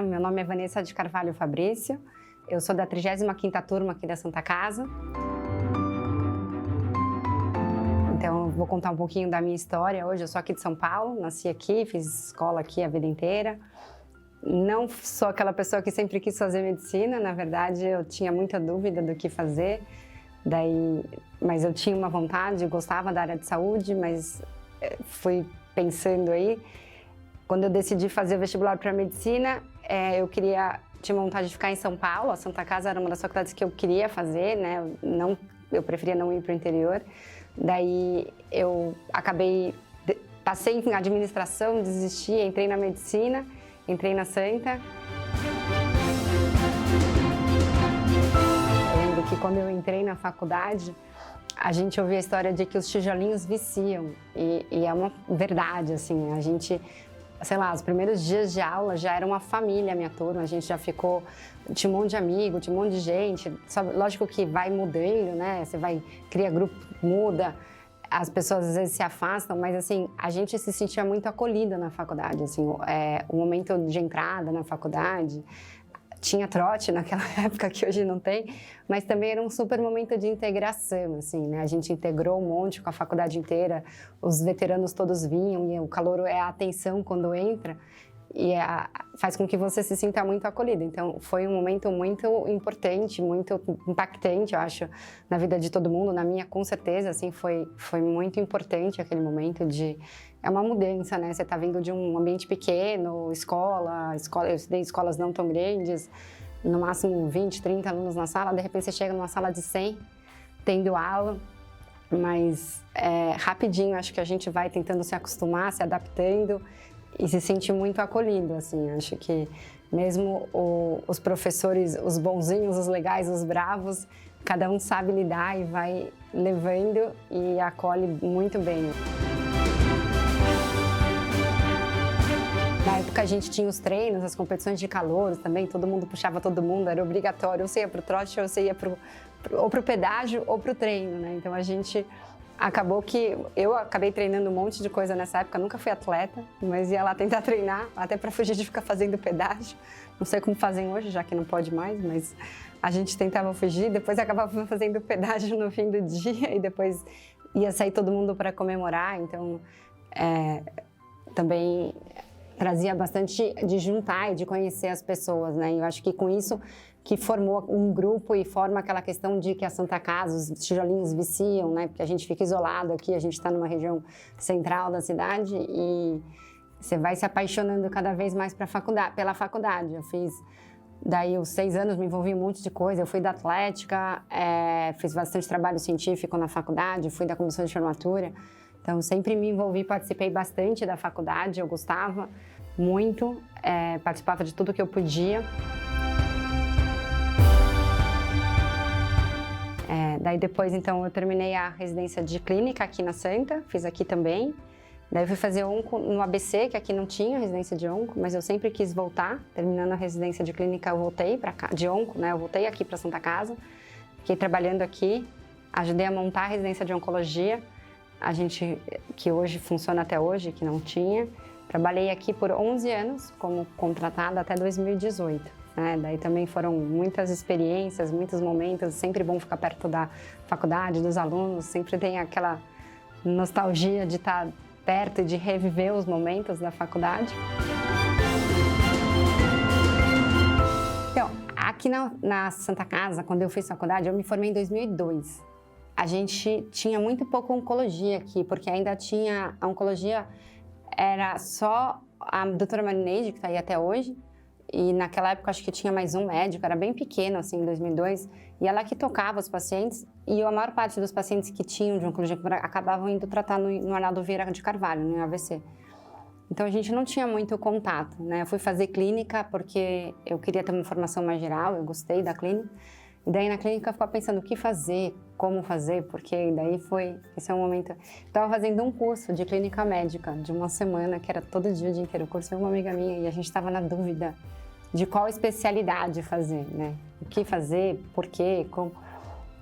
meu nome é Vanessa de Carvalho Fabrício, eu sou da 35ª turma aqui da Santa Casa. Então, eu vou contar um pouquinho da minha história hoje. Eu sou aqui de São Paulo, nasci aqui, fiz escola aqui a vida inteira. Não sou aquela pessoa que sempre quis fazer medicina, na verdade eu tinha muita dúvida do que fazer. Mas eu tinha uma vontade, gostava da área de saúde, mas fui pensando aí. Quando eu decidi fazer o vestibular para medicina, tinha vontade de ficar em São Paulo. A Santa Casa era uma das faculdades que eu queria fazer, né? Eu preferia não ir para o interior. Daí eu passei em administração, desisti, entrei na medicina, entrei na Santa. Eu lembro que quando eu entrei na faculdade, a gente ouvia a história de que os tijolinhos viciam, e é uma verdade, assim, a gente, sei lá, os primeiros dias de aula já era uma família, a minha turma, a gente já tinha um monte de amigo, tinha um monte de gente, lógico que vai mudando, né, cria grupo, muda, as pessoas às vezes se afastam, mas assim, a gente se sentia muito acolhida na faculdade, assim, o momento de entrada na faculdade, tinha trote naquela época que hoje não tem, mas também era um super momento de integração, assim, né? A gente integrou um monte com a faculdade inteira, os veteranos todos vinham e o calor é a atenção quando entra e faz com que você se sinta muito acolhido. Então, foi um momento muito importante, muito impactante, eu acho, na vida de todo mundo, na minha, com certeza, assim, foi muito importante aquele momento é uma mudança, né? Você tá vindo de um ambiente pequeno, escola, eu estudei em escolas não tão grandes, no máximo 20, 30 alunos na sala, de repente você chega numa sala de 100, tendo aula, mas rapidinho acho que a gente vai tentando se acostumar, se adaptando e se sente muito acolhido, assim, acho que mesmo os professores, os bonzinhos, os legais, os bravos, cada um sabe lidar e vai levando e acolhe muito bem. Na época a gente tinha os treinos, as competições de calor também, todo mundo puxava todo mundo, era obrigatório, ou você ia pro trote, ou você ia ou pro pedágio ou pro treino, né? Então a gente eu acabei treinando um monte de coisa nessa época, nunca fui atleta, mas ia lá tentar treinar, até para fugir de ficar fazendo pedágio. Não sei como fazem hoje, já que não pode mais, mas a gente tentava fugir, depois acabava fazendo pedágio no fim do dia e depois ia sair todo mundo para comemorar, então também trazia bastante de juntar e de conhecer as pessoas, né? E eu acho que com isso que formou um grupo e forma aquela questão de que a Santa Casa, os tijolinhos viciam, né? Porque a gente fica isolado aqui, a gente está numa região central da cidade e você vai se apaixonando cada vez mais pela faculdade. Eu fiz, daí os 6 anos, me envolvi em um monte de coisa, eu fui da atlética, fiz bastante trabalho científico na faculdade, fui da comissão de formatura, então sempre me envolvi, participei bastante da faculdade, eu gostava muito, participava de tudo que eu podia. Daí depois, então, eu terminei a residência de clínica aqui na Santa, fiz aqui também. Daí eu fui fazer onco no ABC, que aqui não tinha residência de onco, mas eu sempre quis voltar. Terminando a residência de clínica, eu voltei de onco, né? Eu voltei aqui para Santa Casa, fiquei trabalhando aqui, ajudei a montar a residência de oncologia, que hoje funciona até hoje, que não tinha. Trabalhei aqui por 11 anos como contratada até 2018. Daí também foram muitas experiências, muitos momentos, sempre bom ficar perto da faculdade, dos alunos, sempre tem aquela nostalgia de estar perto e de reviver os momentos da faculdade. Então, aqui na Santa Casa, quando eu fiz faculdade, eu me formei em 2002. A gente tinha muito pouco oncologia aqui, porque ainda tinha, a oncologia era só a doutora Marineide, que está aí até hoje, e naquela época acho que tinha mais um médico, era bem pequeno assim, em 2002, e ela que tocava os pacientes, e a maior parte dos pacientes que tinham de oncologia acabavam indo tratar no Arnaldo Vieira de Carvalho, no AVC. Então a gente não tinha muito contato, né? Eu fui fazer clínica porque eu queria ter uma formação mais geral, eu gostei da clínica, e daí na clínica eu ficava pensando o que fazer, como fazer, porque daí esse é um momento... Eu estava fazendo um curso de clínica médica de uma semana, que era todo dia, o dia inteiro. O curso é uma amiga minha e a gente estava na dúvida de qual especialidade fazer, né? O que fazer, por quê, como...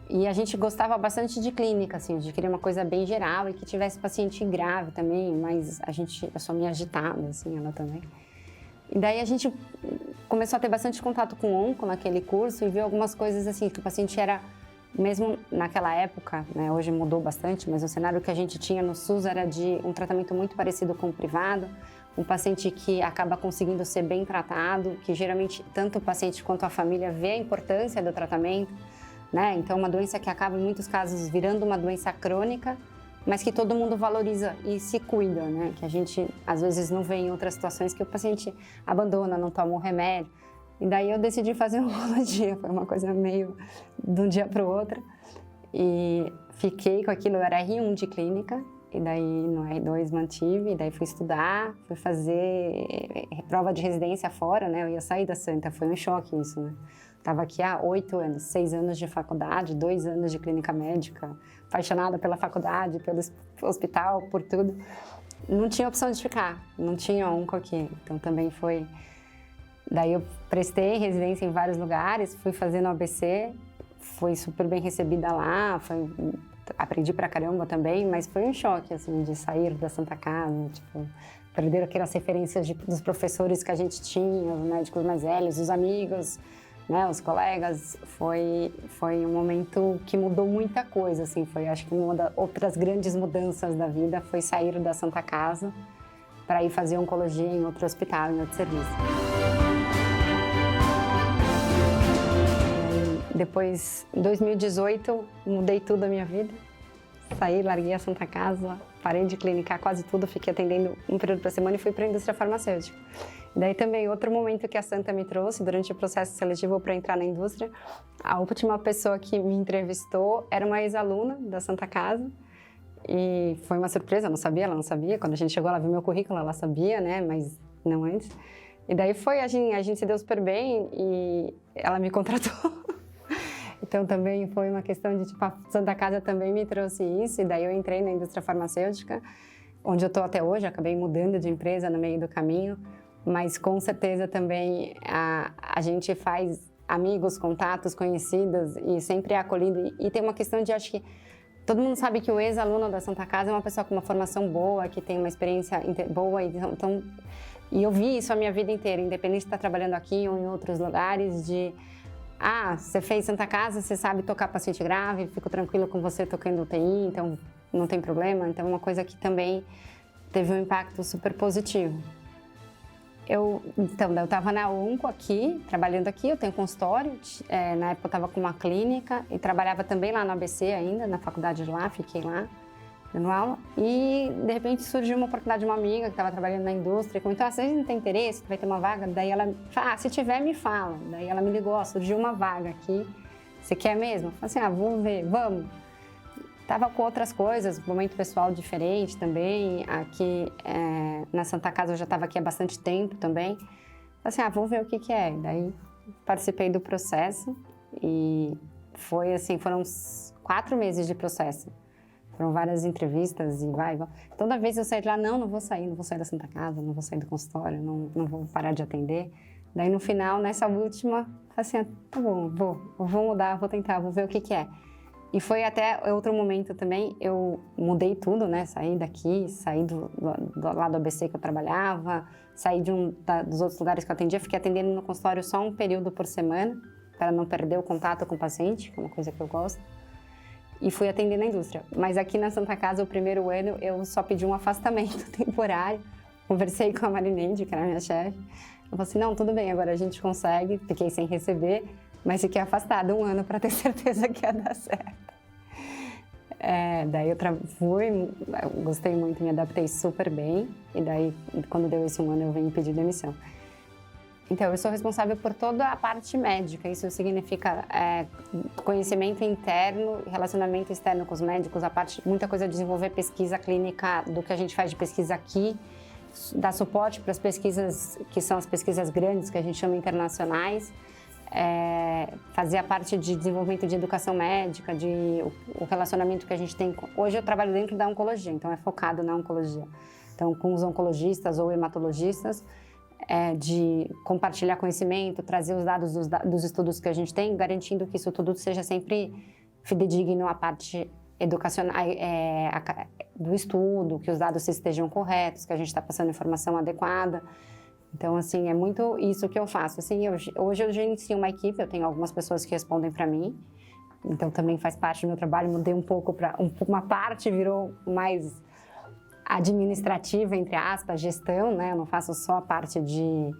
E a gente gostava bastante de clínica, assim, de querer uma coisa bem geral e que tivesse paciente grave também, mas eu sou meio agitada, assim, ela também. E daí a gente começou a ter bastante contato com o onco naquele curso e viu algumas coisas assim, que o paciente era, mesmo naquela época, né, hoje mudou bastante, mas o cenário que a gente tinha no SUS era de um tratamento muito parecido com o privado, um paciente que acaba conseguindo ser bem tratado, que geralmente tanto o paciente quanto a família vê a importância do tratamento, né? Então, uma doença que acaba, em muitos casos, virando uma doença crônica, mas que todo mundo valoriza e se cuida, né? Que a gente, às vezes, não vê em outras situações que o paciente abandona, não toma o remédio. E daí eu decidi fazer oncologia, foi uma coisa meio de um dia para o outro. E fiquei com aquilo, eu era R1 de clínica, e daí no R2 mantive, e daí fui estudar, fui fazer prova de residência fora, né? Eu ia sair da Santa, foi um choque isso, né? Estava aqui há 8 anos, 6 anos de faculdade, 2 anos de clínica médica, apaixonada pela faculdade, pelo hospital, por tudo. Não tinha opção de ficar, não tinha onco aqui, então também foi... Daí eu prestei residência em vários lugares, fui fazendo ABC, fui super bem recebida lá, aprendi pra caramba também, mas foi um choque, assim, de sair da Santa Casa, tipo, perder aquelas referências dos professores que a gente tinha, os médicos mais velhos, os amigos, né, os colegas. Foi um momento que mudou muita coisa, assim, foi, acho que uma das outras grandes mudanças da vida foi sair da Santa Casa para ir fazer oncologia em outro hospital, em outro serviço. Depois, em 2018, mudei tudo a minha vida. Saí, larguei a Santa Casa, parei de clinicar quase tudo, fiquei atendendo um período por semana e fui para a indústria farmacêutica. Daí também, outro momento que a Santa me trouxe, durante o processo seletivo para entrar na indústria, a última pessoa que me entrevistou era uma ex-aluna da Santa Casa. E foi uma surpresa, eu não sabia, ela não sabia. Quando a gente chegou, ela viu meu currículo, ela sabia, né, mas não antes. E daí a gente se deu super bem e ela me contratou. Então, também foi uma questão de, tipo, a Santa Casa também me trouxe isso, e daí eu entrei na indústria farmacêutica, onde eu estou até hoje, acabei mudando de empresa no meio do caminho, mas com certeza também a gente faz amigos, contatos, conhecidos, e sempre é acolhido. E tem uma questão de, acho que, todo mundo sabe que o ex-aluno da Santa Casa é uma pessoa com uma formação boa, que tem uma experiência boa, então, e eu vi isso a minha vida inteira, independente de estar trabalhando aqui ou em outros lugares, você fez Santa Casa, você sabe tocar paciente grave, fico tranquila com você tocando UTI, então não tem problema. Então, uma coisa que também teve um impacto super positivo. Eu estava na onco aqui, trabalhando aqui, eu tenho consultório, na época eu estava com uma clínica e trabalhava também lá no ABC ainda, na faculdade de lá, fiquei lá, dando aula. E, de repente, surgiu uma oportunidade de uma amiga que estava trabalhando na indústria e comentou, você não tem interesse, vai ter uma vaga? Daí ela falou, se tiver, me fala. Daí ela me ligou, surgiu uma vaga aqui, você quer mesmo? Eu falei assim, vou ver, vamos. Tava com outras coisas, um momento pessoal diferente também, aqui na Santa Casa eu já estava aqui há bastante tempo também. Falei assim, vamos ver o que é. Daí participei do processo e foi assim, foram uns 4 meses de processo. Foram várias entrevistas e vai. Toda vez eu saí de lá, não vou sair da Santa Casa, não vou sair do consultório, não vou parar de atender. Daí no final, nessa última, assim, tá bom, vou mudar, vou tentar, vou ver o que é. E foi até outro momento também, eu mudei tudo, né? Saí daqui, saí lá do ABC que eu trabalhava, saí dos outros lugares que eu atendia, fiquei atendendo no consultório só um período por semana, para não perder o contato com o paciente, que é uma coisa que eu gosto. E fui atender na indústria. Mas aqui na Santa Casa, o primeiro ano, eu só pedi um afastamento temporário. Conversei com a Marineide, que era a minha chefe. Eu falei assim, não, tudo bem, agora a gente consegue. Fiquei sem receber, mas fiquei afastada 1 ano para ter certeza que ia dar certo. Daí eu gostei muito, me adaptei super bem. E daí, quando deu esse 1 ano, eu vim pedir demissão. Então, eu sou responsável por toda a parte médica, isso significa conhecimento interno, relacionamento externo com os médicos, muita coisa de desenvolver pesquisa clínica do que a gente faz de pesquisa aqui, dar suporte para as pesquisas que são as pesquisas grandes, que a gente chama internacionais, fazer a parte de desenvolvimento de educação médica, o relacionamento que a gente tem. Hoje eu trabalho dentro da oncologia, então é focado na oncologia. Então, com os oncologistas ou hematologistas, de compartilhar conhecimento, trazer os dados dos estudos que a gente tem, garantindo que isso tudo seja sempre fidedigno à parte educacional do estudo, que os dados estejam corretos, que a gente está passando informação adequada. Então, assim, é muito isso que eu faço. Assim, hoje eu gerencio uma equipe, eu tenho algumas pessoas que respondem para mim, então também faz parte do meu trabalho. Mudei um pouco para uma parte virou mais administrativa, entre aspas, gestão, né? Eu não faço só a parte de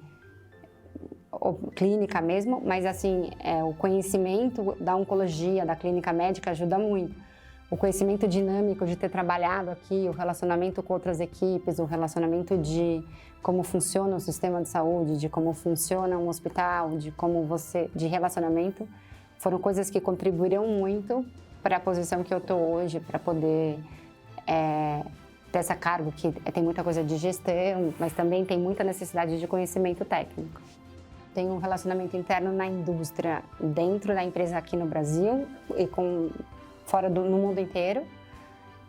clínica mesmo, mas assim, o conhecimento da oncologia, da clínica médica ajuda muito. O conhecimento dinâmico de ter trabalhado aqui, o relacionamento com outras equipes, o relacionamento de como funciona o sistema de saúde, de como funciona um hospital, de relacionamento, foram coisas que contribuíram muito para a posição que eu estou hoje, para poder ter essa cargo que tem muita coisa de gestão, mas também tem muita necessidade de conhecimento técnico. Tem um relacionamento interno na indústria, dentro da empresa aqui no Brasil e no mundo inteiro.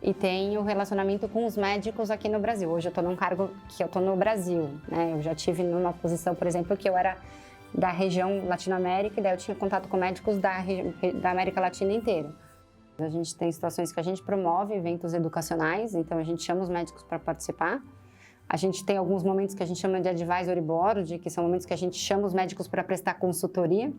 E tem o relacionamento com os médicos aqui no Brasil. Hoje eu estou num cargo que eu estou no Brasil, né? Eu já tive numa posição, por exemplo, que eu era da região Latinoamérica, e daí eu tinha contato com médicos da América Latina inteira. A gente tem situações que a gente promove eventos educacionais, então a gente chama os médicos para participar. A gente tem alguns momentos que a gente chama de advisory board, que são momentos que a gente chama os médicos para prestar consultoria.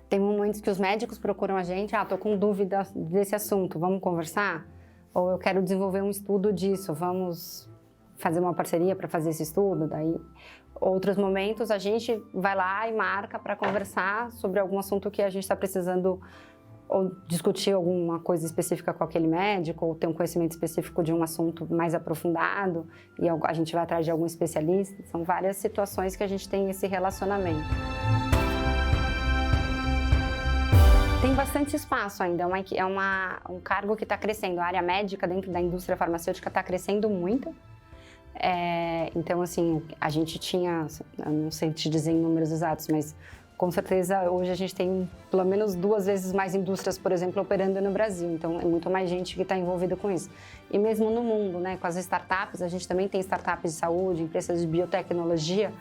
Tem momentos que os médicos procuram a gente, estou com dúvida desse assunto, vamos conversar? Ou eu quero desenvolver um estudo disso, vamos fazer uma parceria para fazer esse estudo? Daí, outros momentos a gente vai lá e marca para conversar sobre algum assunto que a gente está precisando, ou discutir alguma coisa específica com aquele médico, ou ter um conhecimento específico de um assunto mais aprofundado, e a gente vai atrás de algum especialista. São várias situações que a gente tem esse relacionamento. Tem bastante espaço ainda, um cargo que está crescendo. A área médica dentro da indústria farmacêutica está crescendo muito. Então, assim, a gente tinha, eu não sei te dizer em números exatos, mas com certeza hoje a gente tem pelo menos 2 vezes mais indústrias, por exemplo, operando no Brasil. Então, é muito mais gente que está envolvida com isso. E mesmo no mundo, né, com as startups, a gente também tem startups de saúde, empresas de biotecnologia.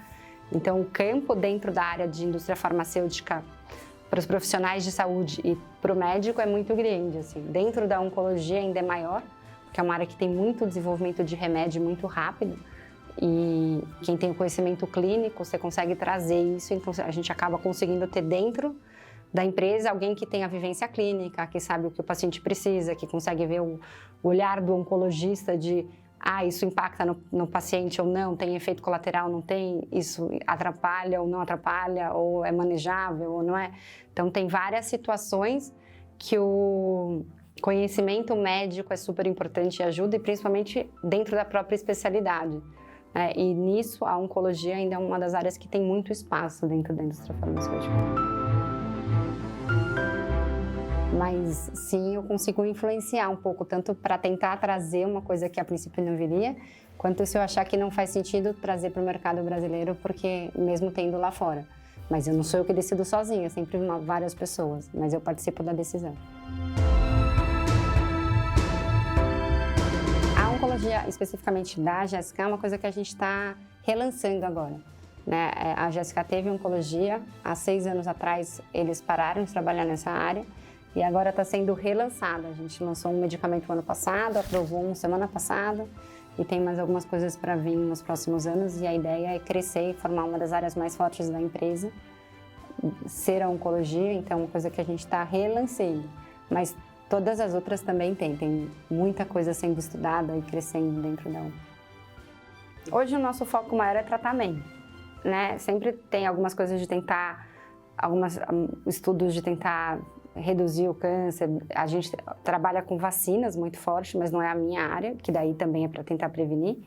Então, o campo dentro da área de indústria farmacêutica para os profissionais de saúde e para o médico é muito grande, assim. Dentro da oncologia ainda é maior, porque é uma área que tem muito desenvolvimento de remédio muito rápido, e quem tem o conhecimento clínico, você consegue trazer isso, então a gente acaba conseguindo ter dentro da empresa alguém que tem a vivência clínica, que sabe o que o paciente precisa, que consegue ver o olhar do oncologista de isso impacta no paciente ou não, tem efeito colateral, não tem, isso atrapalha ou não atrapalha, ou é manejável ou não é. Então, tem várias situações que o conhecimento médico é super importante e ajuda, e principalmente dentro da própria especialidade. E nisso, a oncologia ainda é uma das áreas que tem muito espaço dentro da indústria farmacêutica. Mas sim, eu consigo influenciar um pouco, tanto para tentar trazer uma coisa que a princípio não viria, quanto se eu achar que não faz sentido trazer para o mercado brasileiro, porque mesmo tendo lá fora. Mas eu não sou eu que decido sozinha, sempre várias pessoas, mas eu participo da decisão. A oncologia, especificamente da GSK, é uma coisa que a gente está relançando agora, né? A GSK teve oncologia, há 6 anos atrás eles pararam de trabalhar nessa área, e agora está sendo relançada. A gente lançou um medicamento no ano passado, aprovou um semana passada, e tem mais algumas coisas para vir nos próximos anos, e a ideia é crescer e formar uma das áreas mais fortes da empresa, ser a oncologia, então é uma coisa que a gente está relançando. Mas todas as outras também tem muita coisa sendo estudada e crescendo dentro dela. Hoje o nosso foco maior é tratamento, né? Sempre tem algumas coisas de tentar, alguns estudos de tentar reduzir o câncer. A gente trabalha com vacinas muito forte, mas não é a minha área, que daí também é para tentar prevenir.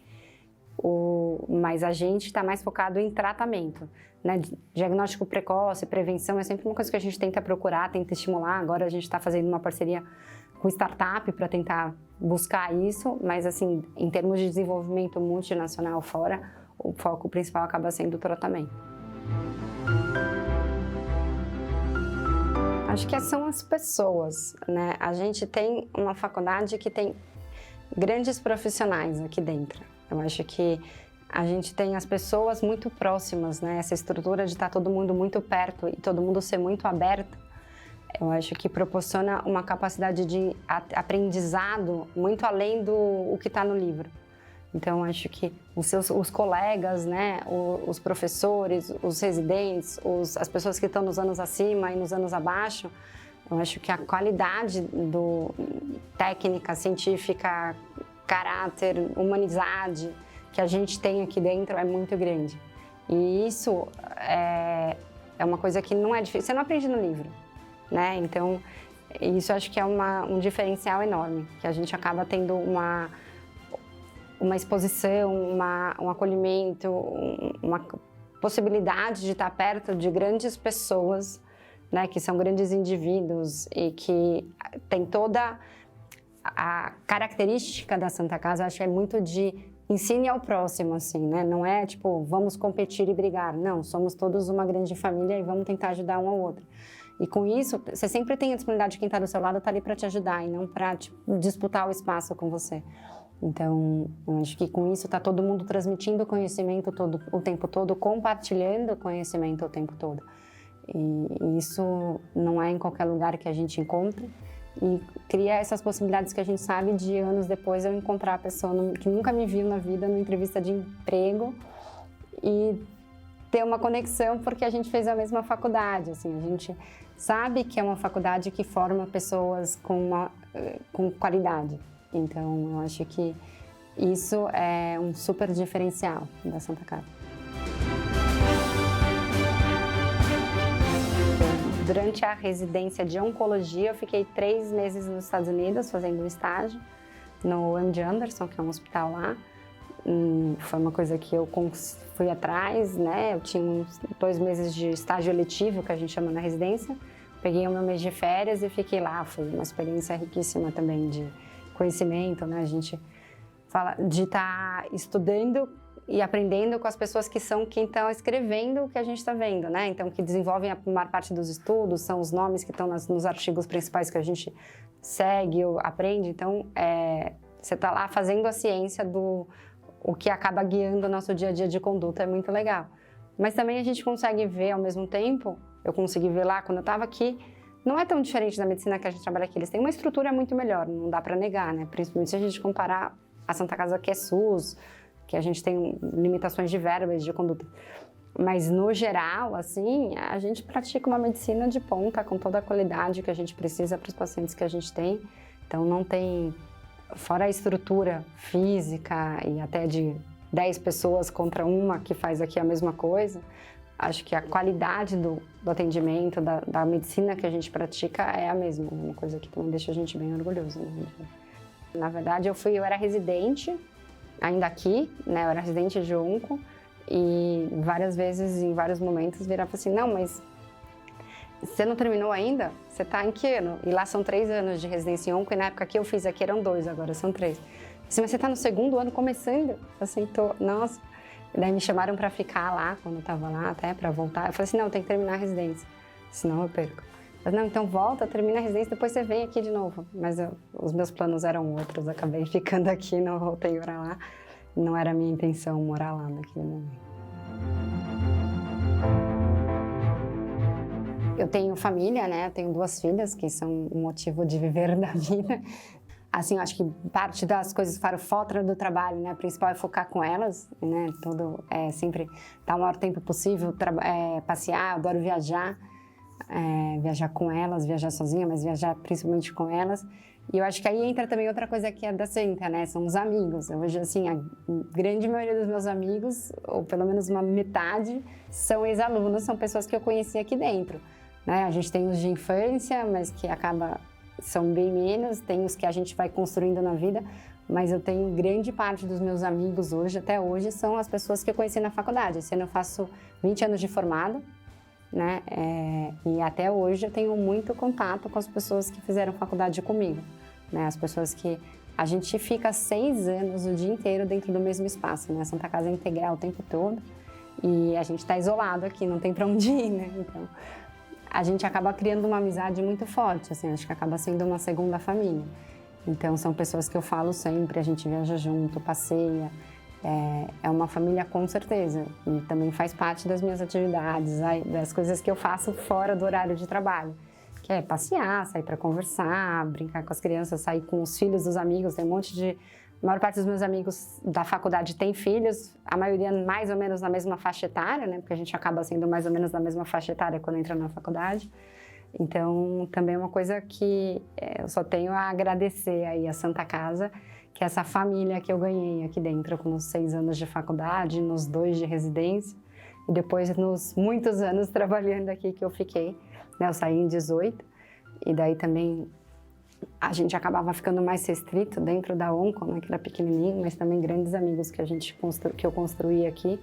Mas a gente está mais focado em tratamento, né? Diagnóstico precoce, prevenção é sempre uma coisa que a gente tenta procurar, tenta estimular. Agora a gente está fazendo uma parceria com startup para tentar buscar isso, mas assim, em termos de desenvolvimento multinacional fora, o foco principal acaba sendo o tratamento. Acho que são as pessoas, né? A gente tem uma faculdade que tem grandes profissionais aqui dentro. Eu acho que a gente tem as pessoas muito próximas, né? Essa estrutura de estar todo mundo muito perto e todo mundo ser muito aberto, eu acho que proporciona uma capacidade de aprendizado muito além do que está no livro. Então, acho que os colegas, né, os professores, os residentes, as pessoas que estão nos anos acima e nos anos abaixo, eu acho que a qualidade técnica, científica, caráter, humanidade que a gente tem aqui dentro é muito grande. E isso é uma coisa que não é difícil, você não aprende no livro, né? Então, isso acho que é um diferencial enorme, que a gente acaba tendo uma exposição, um acolhimento, uma possibilidade de estar perto de grandes pessoas, né, que são grandes indivíduos e que tem toda a característica da Santa Casa, acho que é muito de ensine ao próximo, assim, né? Não é tipo, vamos competir e brigar. Não, somos todos uma grande família e vamos tentar ajudar um ao outro. E com isso, você sempre tem a disponibilidade de quem está do seu lado, está ali para te ajudar e não para disputar o espaço com você. Então, eu acho que com isso está todo mundo transmitindo conhecimento o tempo todo, compartilhando conhecimento o tempo todo. E isso não é em qualquer lugar que a gente encontra. E cria essas possibilidades que a gente sabe de anos depois eu encontrar a pessoa que nunca me viu na vida numa entrevista de emprego e ter uma conexão porque a gente fez a mesma faculdade. Assim, a gente sabe que é uma faculdade que forma pessoas com qualidade. Então, eu acho que isso é um super diferencial da Santa Casa. Durante a residência de oncologia, eu fiquei 3 meses nos Estados Unidos fazendo um estágio no MD Anderson, que é um hospital lá. Foi uma coisa que eu fui atrás, né? Eu tinha uns 2 meses de estágio eletivo, que a gente chama na residência. Peguei o meu mês de férias e fiquei lá. Foi uma experiência riquíssima também de conhecimento, né? A gente fala de estar estudando e aprendendo com as pessoas que são quem estão escrevendo o que a gente está vendo, né? Então, que desenvolvem a maior parte dos estudos, são os nomes que estão nos artigos principais que a gente segue ou aprende. Então, você está lá fazendo a ciência o que acaba guiando o nosso dia a dia de conduta, é muito legal. Mas também a gente consegue ver ao mesmo tempo, eu consegui ver lá quando eu estava aqui, não é tão diferente da medicina que a gente trabalha aqui. Eles têm uma estrutura muito melhor, não dá para negar, né? Principalmente se a gente comparar a Santa Casa, que é SUS, que a gente tem limitações de verbas, de conduta. Mas, no geral, assim, a gente pratica uma medicina de ponta, com toda a qualidade que a gente precisa para os pacientes que a gente tem. Então, não tem, fora a estrutura física e até de 10 pessoas contra uma que faz aqui a mesma coisa, acho que a qualidade do atendimento, da medicina que a gente pratica é a mesma, uma coisa que também deixa a gente bem orgulhoso, né? Na verdade, eu era residente, ainda aqui, né? Eu era residente de onco e várias vezes, em vários momentos, virava assim, não, mas você não terminou ainda? Você está em que ano? E lá são 3 anos de residência em onco e na época que eu fiz aqui eram 2, agora são 3. Assim, mas você está no 2º ano começando? Assim, nossa. E daí me chamaram para ficar lá, quando eu estava lá, até para voltar. Eu falei assim, não, tem que terminar a residência, senão eu perco. Mas não, então volta, termina a residência, depois você vem aqui de novo. Mas os meus planos eram outros, acabei ficando aqui, não voltei para lá. Não era a minha intenção morar lá naquele momento. Eu tenho família, né? Eu tenho 2 filhas, que são um motivo de viver da vida. Assim, eu acho que parte das coisas para fora do trabalho, né? O principal é focar com elas, né? Tudo é sempre estar o maior tempo possível, passear, eu adoro viajar. Viajar com elas, viajar sozinha, mas viajar principalmente com elas. E eu acho que aí entra também outra coisa que é da Santa, né? São os amigos. Eu vejo assim, a grande maioria dos meus amigos, ou pelo menos uma metade, são ex-alunos, são pessoas que eu conheci aqui dentro, né? A gente tem os de infância, mas que são bem menos, tem os que a gente vai construindo na vida, mas eu tenho grande parte dos meus amigos hoje, até hoje, são as pessoas que eu conheci na faculdade. Esse ano eu faço 20 anos de formada, né? E até hoje eu tenho muito contato com as pessoas que fizeram faculdade comigo, né? As pessoas que a gente fica 6 anos o dia inteiro dentro do mesmo espaço, né? A Santa Casa é integral o tempo todo e a gente está isolado aqui, não tem para onde ir, né? Então a gente acaba criando uma amizade muito forte, assim, acho que acaba sendo uma segunda família. Então são pessoas que eu falo sempre, a gente viaja junto, passeia. É uma família com certeza e também faz parte das minhas atividades, das coisas que eu faço fora do horário de trabalho, que é passear, sair para conversar, brincar com as crianças, sair com os filhos dos amigos. Tem um monte de A maior parte dos meus amigos da faculdade tem filhos, a maioria mais ou menos na mesma faixa etária, né? Porque a gente acaba sendo mais ou menos na mesma faixa etária quando entra na faculdade. Então, também é uma coisa que eu só tenho a agradecer aí a Santa Casa, que é essa família que eu ganhei aqui dentro, com os 6 anos de faculdade, nos 2 de residência, e depois nos muitos anos trabalhando aqui que eu fiquei, né? Eu saí em 18, e daí também a gente acabava ficando mais restrito dentro da Onco, né? Que era pequenininho, mas também grandes amigos que eu construí aqui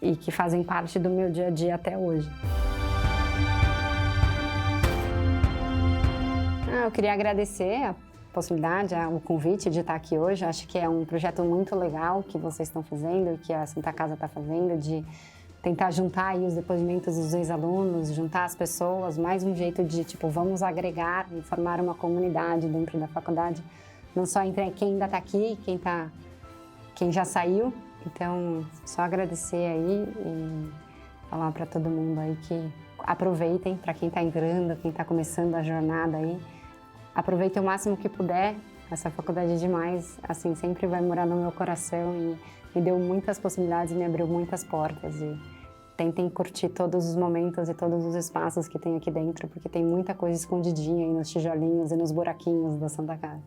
e que fazem parte do meu dia a dia até hoje. Eu queria agradecer a possibilidade, o convite de estar aqui hoje. Acho que é um projeto muito legal que vocês estão fazendo e que a Santa Casa está fazendo, de tentar juntar aí os depoimentos dos ex-alunos, juntar as pessoas, mais um jeito de, tipo, vamos agregar e formar uma comunidade dentro da faculdade, não só entre quem ainda está aqui, quem já saiu. Então, só agradecer aí e falar para todo mundo aí que aproveitem, para quem está entrando, quem está começando a jornada aí, aproveitem o máximo que puder. Essa faculdade é demais, assim, sempre vai morar no meu coração e me deu muitas possibilidades, me abriu muitas portas. E tentem curtir todos os momentos e todos os espaços que tem aqui dentro, porque tem muita coisa escondidinha aí nos tijolinhos e nos buraquinhos da Santa Casa.